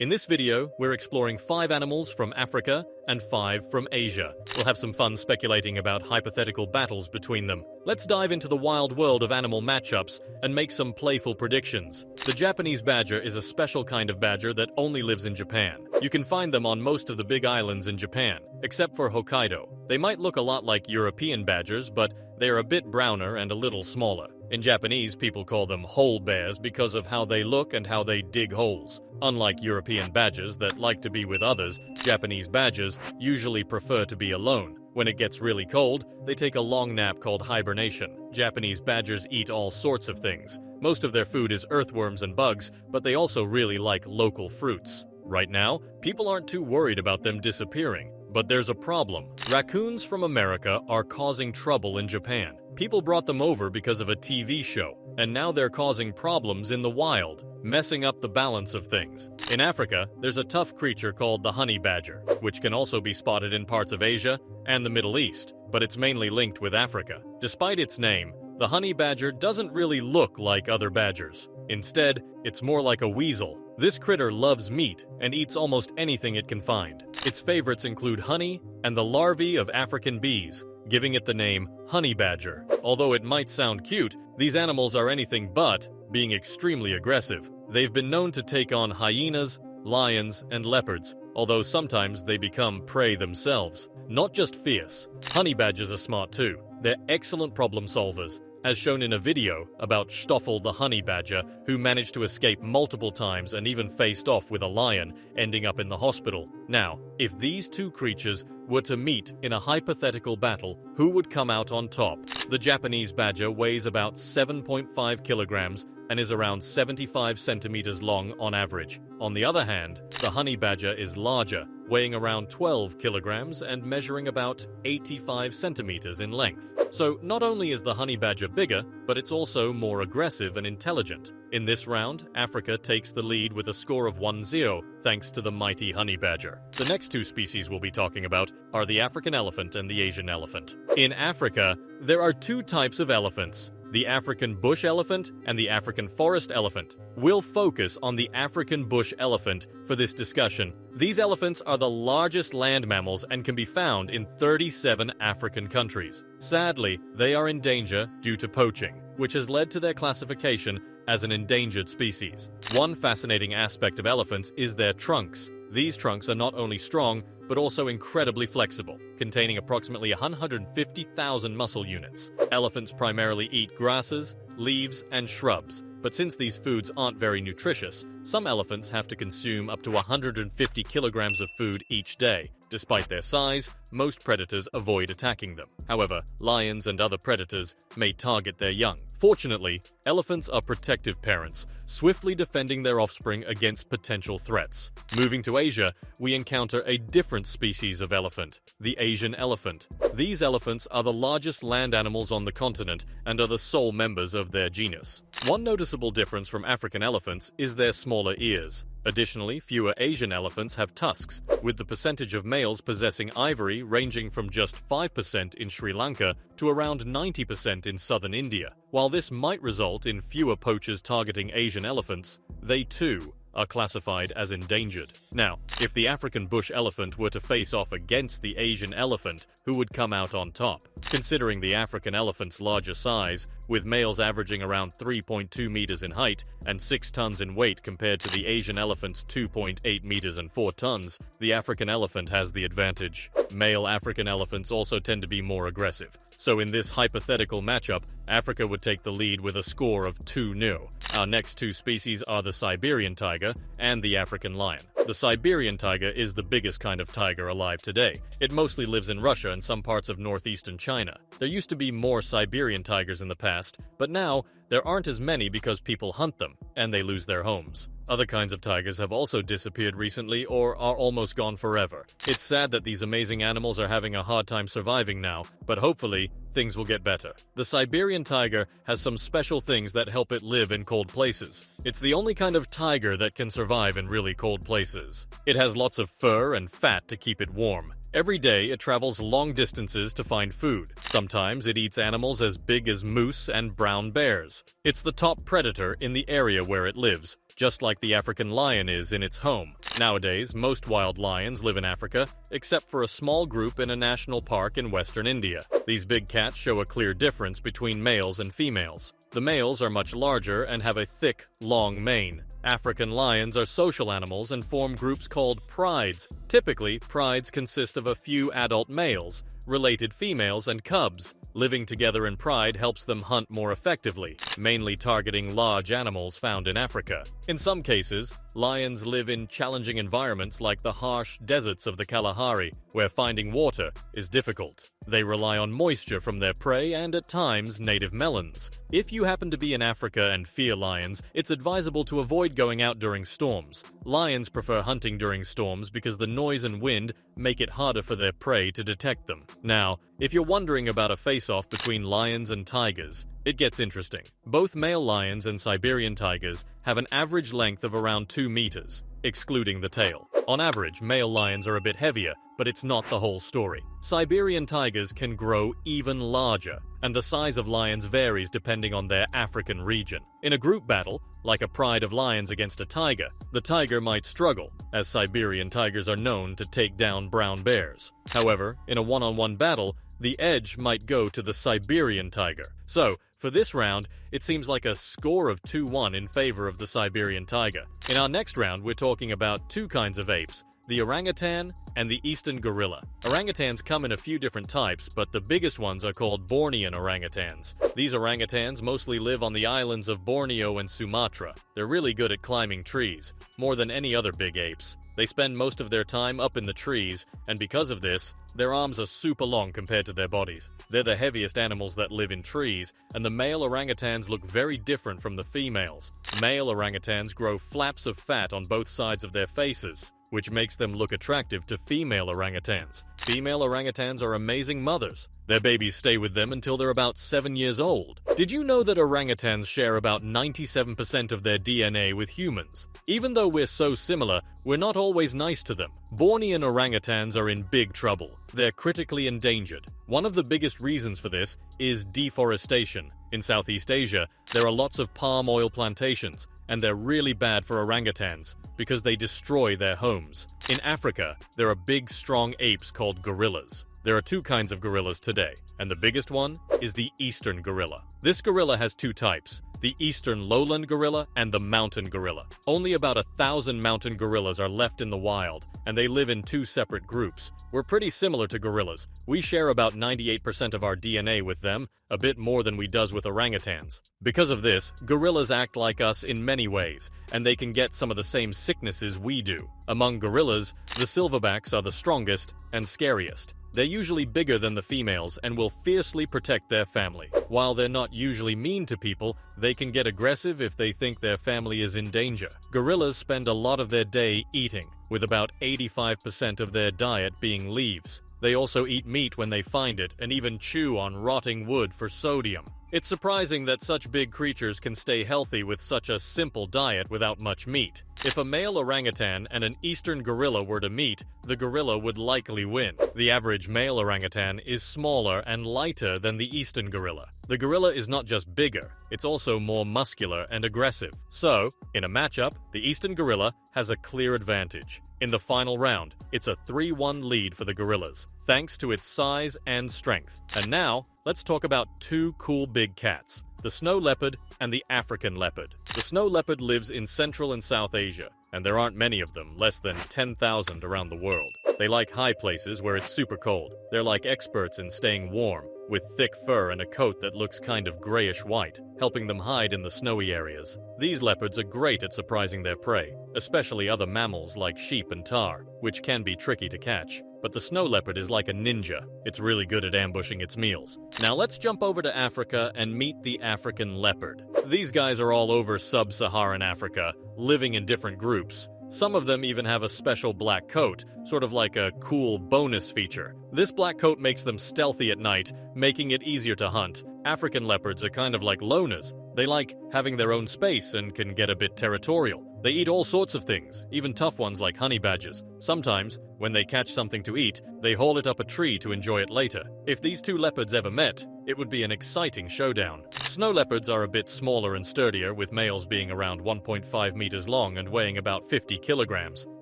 In this video, we're exploring 5 animals from Africa and 5 from Asia. We'll have some fun speculating about hypothetical battles between them. Let's dive into the wild world of animal matchups and make some playful predictions. The Japanese badger is a special kind of badger that only lives in Japan. You can find them on most of the big islands in Japan, except for Hokkaido. They might look a lot like European badgers, but they are a bit browner and a little smaller. In Japanese, people call them hole bears because of how they look and how they dig holes. Unlike European badgers that like to be with others, Japanese badgers usually prefer to be alone. When it gets really cold, they take a long nap called hibernation. Japanese badgers eat all sorts of things. Most of their food is earthworms and bugs, but they also really like local fruits. Right now, people aren't too worried about them disappearing. But there's a problem. Raccoons from America are causing trouble in Japan. People brought them over because of a TV show, and now they're causing problems in the wild, messing up the balance of things. In Africa, there's a tough creature called the honey badger, which can also be spotted in parts of Asia and the Middle East, but it's mainly linked with Africa. Despite its name, the honey badger doesn't really look like other badgers. Instead, it's more like a weasel. This critter loves meat and eats almost anything it can find. Its favorites include honey and the larvae of African bees, giving it the name honey badger. Although it might sound cute, these animals are anything but, being extremely aggressive. They've been known to take on hyenas, lions, and leopards, although sometimes they become prey themselves. Not just fierce, honey badgers are smart too. They're excellent problem solvers, as shown in a video about Stoffel the honey badger, who managed to escape multiple times and even faced off with a lion, ending up in the hospital. Now, if these two creatures were to meet in a hypothetical battle, who would come out on top? The Japanese badger weighs about 7.5 kilograms and is around 75 centimeters long on average. On the other hand, the honey badger is larger, weighing around 12 kilograms and measuring about 85 centimeters in length. So not only is the honey badger bigger, but it's also more aggressive and intelligent. In this round, Africa takes the lead with a score of 1-0 thanks to the mighty honey badger. The next 2 species we'll be talking about are the African elephant and the Asian elephant. In Africa, there are 2 types of elephants: the African bush elephant and the African forest elephant. We'll focus on the African bush elephant for this discussion. These elephants are the largest land mammals and can be found in 37 African countries. Sadly, they are in danger due to poaching, which has led to their classification as an endangered species. One fascinating aspect of elephants is their trunks. These trunks are not only strong, but also incredibly flexible, containing approximately 150,000 muscle units. Elephants primarily eat grasses, leaves, and shrubs, but since these foods aren't very nutritious, some elephants have to consume up to 150 kilograms of food each day. Despite their size, most predators avoid attacking them. However, lions and other predators may target their young. Fortunately, elephants are protective parents, swiftly defending their offspring against potential threats. Moving to Asia, we encounter a different species of elephant, the Asian elephant. These elephants are the largest land animals on the continent and are the sole members of their genus. One noticeable difference from African elephants is their smaller ears. Additionally, fewer Asian elephants have tusks, with the percentage of males possessing ivory ranging from just 5% in Sri Lanka to around 90% in southern India. While this might result in fewer poachers targeting Asian elephants, they too are classified as endangered. Now, if the African bush elephant were to face off against the Asian elephant, who would come out on top? Considering the African elephant's larger size, with males averaging around 3.2 meters in height and 6 tons in weight compared to the Asian elephant's 2.8 meters and 4 tons, the African elephant has the advantage. Male African elephants also tend to be more aggressive. So in this hypothetical matchup, Africa would take the lead with a score of 2-0. Our next 2 species are the Siberian tiger and the African lion. The Siberian tiger is the biggest kind of tiger alive today. It mostly lives in Russia and some parts of northeastern China. There used to be more Siberian tigers in the past, but now there aren't as many because people hunt them, and they lose their homes. Other kinds of tigers have also disappeared recently or are almost gone forever. It's sad that these amazing animals are having a hard time surviving now, but hopefully, things will get better. The Siberian tiger has some special things that help it live in cold places. It's the only kind of tiger that can survive in really cold places. It has lots of fur and fat to keep it warm. Every day, it travels long distances to find food. Sometimes it eats animals as big as moose and brown bears. It's the top predator in the area where it lives, just like the African lion is in its home. Nowadays, most wild lions live in Africa, except for a small group in a national park in western India. These big cats show a clear difference between males and females. The males are much larger and have a thick, long mane. African lions are social animals and form groups called prides. Typically, prides consist of a few adult males, related females, and cubs. Living together in pride helps them hunt more effectively, mainly targeting large animals found in Africa. In some cases, lions live in challenging environments like the harsh deserts of the Kalahari, where finding water is difficult. They rely on moisture from their prey and, at times, native melons. If you happen to be in Africa and fear lions, it's advisable to avoid going out during storms. Lions prefer hunting during storms because the noise and wind make it harder for their prey to detect them. Now, if you're wondering about a face-off between lions and tigers, it gets interesting. Both male lions and Siberian tigers have an average length of around 2 meters, excluding the tail. On average, male lions are a bit heavier, but it's not the whole story. Siberian tigers can grow even larger, and the size of lions varies depending on their African region. In a group battle, like a pride of lions against a tiger, the tiger might struggle, as Siberian tigers are known to take down brown bears. However, in a one-on-one battle, the edge might go to the Siberian tiger. So, for this round, it seems like a score of 2-1 in favor of the Siberian tiger. In our next round, we're talking about 2 kinds of apes, the orangutan and the eastern gorilla. Orangutans come in a few different types, but the biggest ones are called Bornean orangutans. These orangutans mostly live on the islands of Borneo and Sumatra. They're really good at climbing trees, more than any other big apes. They spend most of their time up in the trees, and because of this, their arms are super long compared to their bodies. They're the heaviest animals that live in trees, and the male orangutans look very different from the females. Male orangutans grow flaps of fat on both sides of their faces, which makes them look attractive to female orangutans. Female orangutans are amazing mothers. Their babies stay with them until they're about 7 years old. Did you know that orangutans share about 97% of their DNA with humans? Even though we're so similar, we're not always nice to them. Bornean orangutans are in big trouble. They're critically endangered. One of the biggest reasons for this is deforestation. In Southeast Asia, there are lots of palm oil plantations, and they're really bad for orangutans because they destroy their homes. In Africa, there are big, strong apes called gorillas. There are 2 kinds of gorillas today, and the biggest one is the eastern gorilla. This gorilla has 2 types, the eastern lowland gorilla and the mountain gorilla. Only about 1,000 mountain gorillas are left in the wild, and they live in 2 separate groups. We're pretty similar to gorillas. We share about 98% of our DNA with them, a bit more than we does with orangutans. Because of this, gorillas act like us in many ways, and they can get some of the same sicknesses we do. Among gorillas, the silverbacks are the strongest and scariest. They're usually bigger than the females and will fiercely protect their family. While they're not usually mean to people, they can get aggressive if they think their family is in danger. Gorillas spend a lot of their day eating, with about 85% of their diet being leaves. They also eat meat when they find it and even chew on rotting wood for sodium. It's surprising that such big creatures can stay healthy with such a simple diet without much meat. If a male orangutan and an eastern gorilla were to meet, the gorilla would likely win. The average male orangutan is smaller and lighter than the eastern gorilla. The gorilla is not just bigger, it's also more muscular and aggressive. So, in a matchup, the eastern gorilla has a clear advantage. In the final round, it's a 3-1 lead for the gorillas, thanks to its size and strength. And now, let's talk about 2 cool big cats, the snow leopard and the African leopard. The snow leopard lives in Central and South Asia, and there aren't many of them, less than 10,000 around the world. They like high places where it's super cold. They're like experts in staying warm, with thick fur and a coat that looks kind of grayish-white, helping them hide in the snowy areas. These leopards are great at surprising their prey, especially other mammals like sheep and tahr, which can be tricky to catch. But the snow leopard is like a ninja. It's really good at ambushing its meals. Now let's jump over to Africa and meet the African leopard. These guys are all over sub-Saharan Africa, living in different groups. Some of them even have a special black coat, sort of like a cool bonus feature. This black coat makes them stealthy at night, making it easier to hunt. African leopards are kind of like loners. They like having their own space and can get a bit territorial. They eat all sorts of things, even tough ones like honey badgers. Sometimes, when they catch something to eat, they haul it up a tree to enjoy it later. If these two leopards ever met, it would be an exciting showdown. Snow leopards are a bit smaller and sturdier, with males being around 1.5 meters long and weighing about 50 kilograms.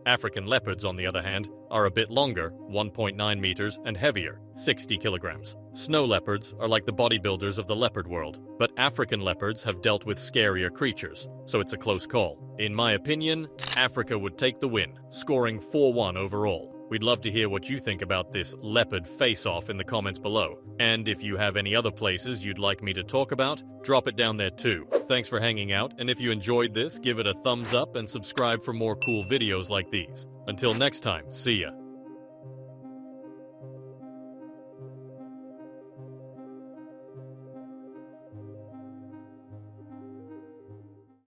African leopards, on the other hand, are a bit longer, 1.9 meters, and heavier, 60 kilograms. Snow leopards are like the bodybuilders of the leopard world, but African leopards have dealt with scarier creatures, so it's a close call. In my opinion, Africa would take the win, scoring 4-1 overall. We'd love to hear what you think about this leopard face-off in the comments below. And if you have any other places you'd like me to talk about, drop it down there too. Thanks for hanging out, and if you enjoyed this, give it a thumbs up and subscribe for more cool videos like these. Until next time, see ya.